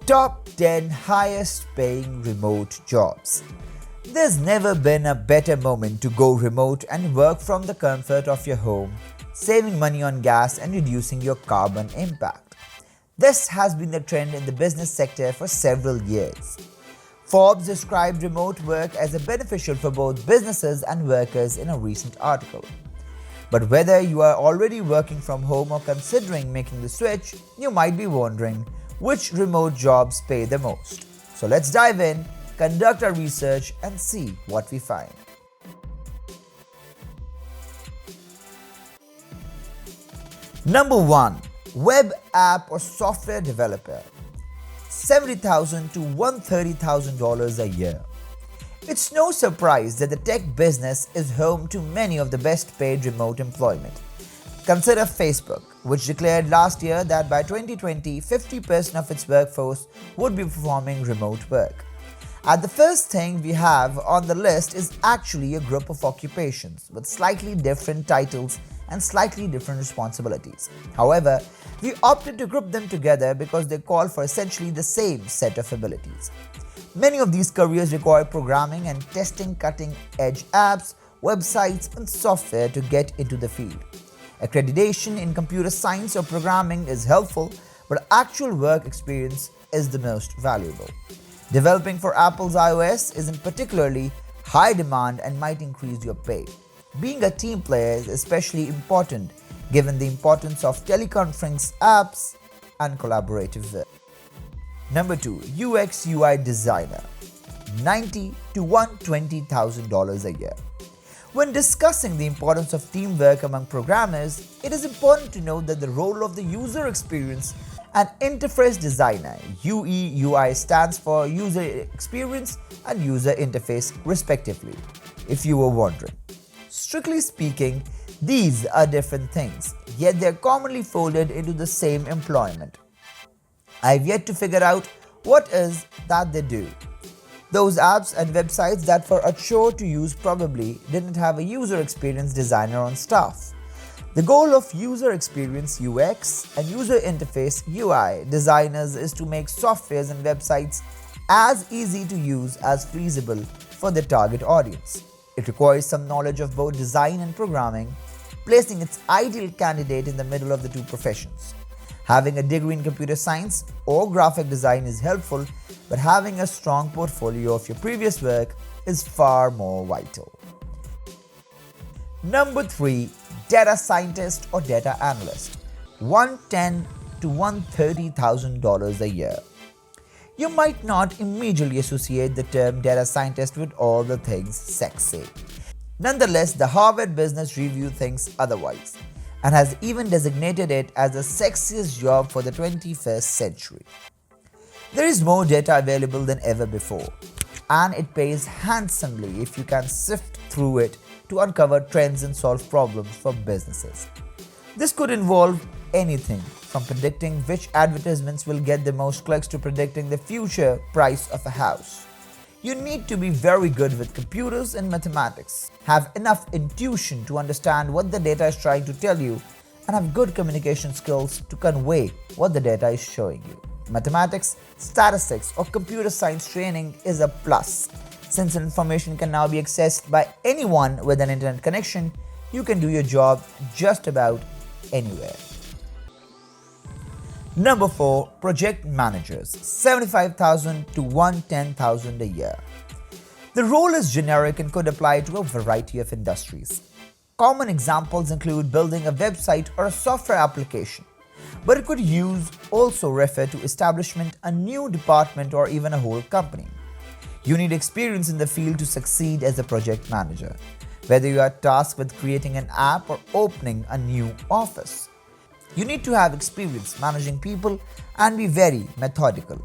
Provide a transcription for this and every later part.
Top 10 highest paying remote jobs. There's never been a better moment to go remote and work from the comfort of your home, saving money on gas and reducing your carbon impact. This has been the trend in the business sector for several years. Forbes described remote work as beneficial for both businesses and workers in a recent article. But whether you are already working from home or considering making the switch, you might be wondering which remote jobs pay the most. So let's dive in, conduct our research, and see what we find. Number 1. Web app or software developer. $70,000 to $130,000 a year. It's no surprise that the tech business is home to many of the best paid remote employment. Consider Facebook, which declared last year that by 2020, 50% of its workforce would be performing remote work. And the first thing we have on the list is actually a group of occupations with slightly different titles and slightly different responsibilities. However, we opted to group them together because they call for essentially the same set of abilities. Many of these careers require programming and testing cutting-edge apps, websites, and software to get into the field. Accreditation in computer science or programming is helpful, but actual work experience is the most valuable. Developing for Apple's iOS is in particularly high demand and might increase your pay. Being a team player is especially important given the importance of teleconference apps and collaborative work. Number 2. UX UI designer. $90,000 to $120,000 a year. When discussing the importance of teamwork among programmers, it is important to note that the role of the user experience and interface designer, UI stands for user experience and user interface respectively, if you were wondering. Strictly speaking, these are different things, yet they are commonly folded into the same employment. I've yet to figure out what is that they do. Those apps and websites that were a chore to use probably didn't have a user experience designer on staff. The goal of user experience UX and user interface UI designers is to make softwares and websites as easy to use as feasible for the target audience. It requires some knowledge of both design and programming, placing its ideal candidate in the middle of the two professions. Having a degree in computer science or graphic design is helpful, but having a strong portfolio of your previous work is far more vital. Number 3. Data scientist or data analyst. $110,000 to $130,000 a year. You might not immediately associate the term data scientist with all the things sexy. Nonetheless, the Harvard Business Review thinks otherwise and has even designated it as the sexiest job for the 21st century. There is more data available than ever before, and it pays handsomely if you can sift through it to uncover trends and solve problems for businesses. This could involve anything from predicting which advertisements will get the most clicks to predicting the future price of a house. You need to be very good with computers and mathematics, have enough intuition to understand what the data is trying to tell you, and have good communication skills to convey what the data is showing you. Mathematics, statistics, or computer science training is a plus. Since information can now be accessed by anyone with an internet connection, you can do your job just about anywhere. Number 4. Project managers. $75,000 to $110,000 a year. The role is generic and could apply to a variety of industries. Common examples include building a website or a software application, but it could also refer to establishment a new department or even a whole company. You need experience in the field to succeed as a project manager, whether you are tasked with creating an app or opening a new office. You need to have experience managing people and be very methodical.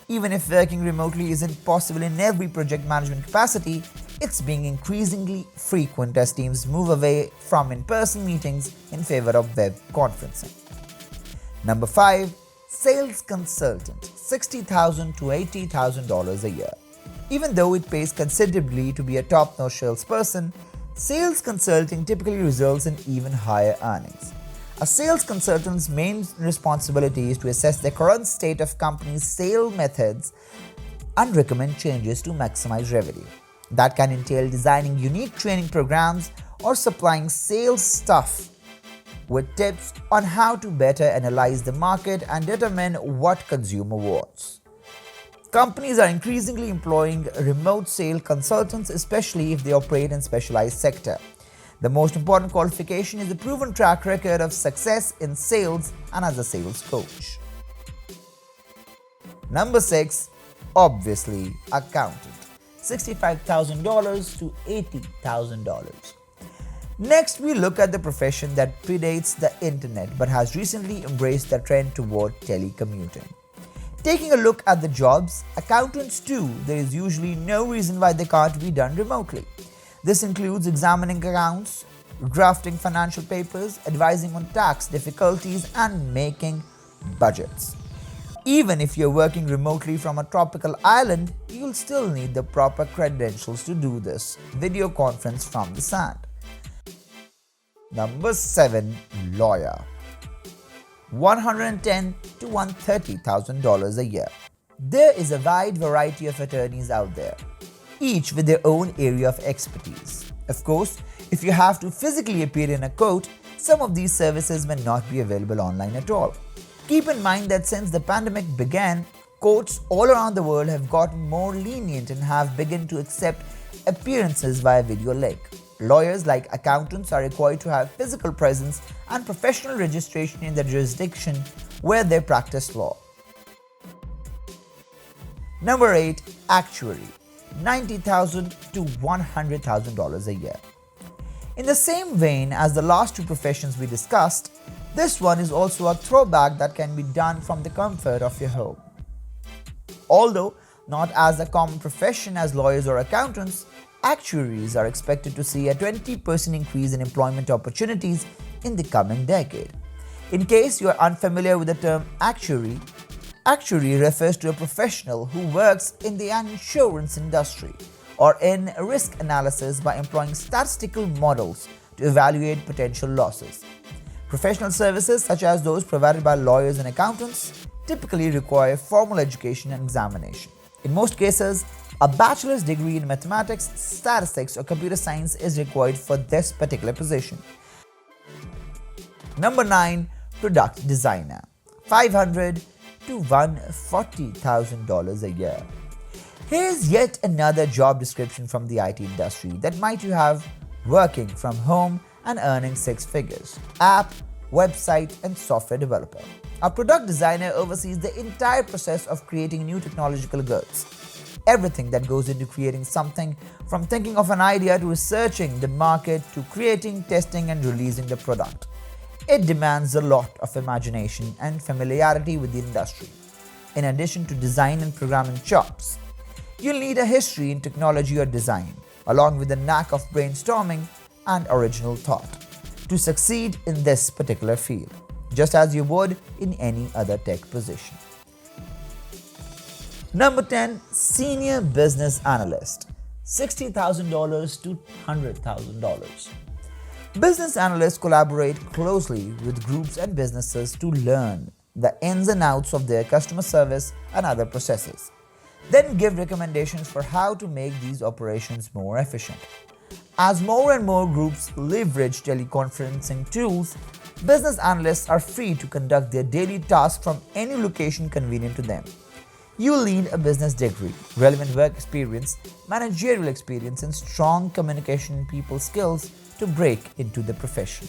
Even if working remotely isn't possible in every project management capacity, it's being increasingly frequent as teams move away from in-person meetings in favor of web conferencing. Number 5. Sales consultant. $60,000 to $80,000 a year. Even though it pays considerably to be a top-notch salesperson, sales consulting typically results in even higher earnings. A sales consultant's main responsibility is to assess the current state of company's sales methods and recommend changes to maximize revenue. That can entail designing unique training programs or supplying sales staff with tips on how to better analyze the market and determine what consumer wants. Companies are increasingly employing remote sales consultants, especially if they operate in specialized sector. The most important qualification is a proven track record of success in sales and as a sales coach. Number 6, obviously, accountant. $65,000 to $80,000. Next, we look at the profession that predates the internet but has recently embraced the trend toward telecommuting. Taking a look at the jobs, accountants too, there is usually no reason why they can't be done remotely. This includes examining accounts, drafting financial papers, advising on tax difficulties, and making budgets. Even if you're working remotely from a tropical island, you'll still need the proper credentials to do this. Video conference from the sand. Number 7, lawyer. $110,000 to $130,000 a year. There is a wide variety of attorneys out there, each with their own area of expertise. Of course, if you have to physically appear in a court, some of these services may not be available online at all. Keep in mind that since the pandemic began, courts all around the world have gotten more lenient and have begun to accept appearances via video link. Lawyers, like accountants, are required to have physical presence and professional registration in the jurisdiction where they practice law. Number 8, actuary. $90,000 to $100,000 a year. In the same vein as the last two professions we discussed, this one is also a throwback that can be done from the comfort of your home. Although not as a common profession as lawyers or accountants, actuaries are expected to see a 20% increase in employment opportunities in the coming decade. In case you are unfamiliar with the term actuary, actuary refers to a professional who works in the insurance industry or in risk analysis by employing statistical models to evaluate potential losses. Professional services such as those provided by lawyers and accountants typically require formal education and examination. In most cases, a bachelor's degree in mathematics, statistics, or computer science is required for this particular position. Number 9, product designer. $500,000 to $140,000 a year. Here's yet another job description from the IT industry that might you have working from home and earning 6 figures. App, website, and software developer. A product designer oversees the entire process of creating new technological goods. Everything that goes into creating something, from thinking of an idea to researching the market to creating, testing, and releasing the product. It demands a lot of imagination and familiarity with the industry. In addition to design and programming chops, you'll need a history in technology or design, along with a knack of brainstorming and original thought, to succeed in this particular field, just as you would in any other tech position. Number 10, Senior Business Analyst. $60,000 to $100,000. Business analysts collaborate closely with groups and businesses to learn the ins and outs of their customer service and other processes, then give recommendations for how to make these operations more efficient. As more and more groups leverage teleconferencing tools, business analysts are free to conduct their daily tasks from any location convenient to them. You'll need a business degree, relevant work experience, managerial experience, and strong communication and people skills to break into the profession.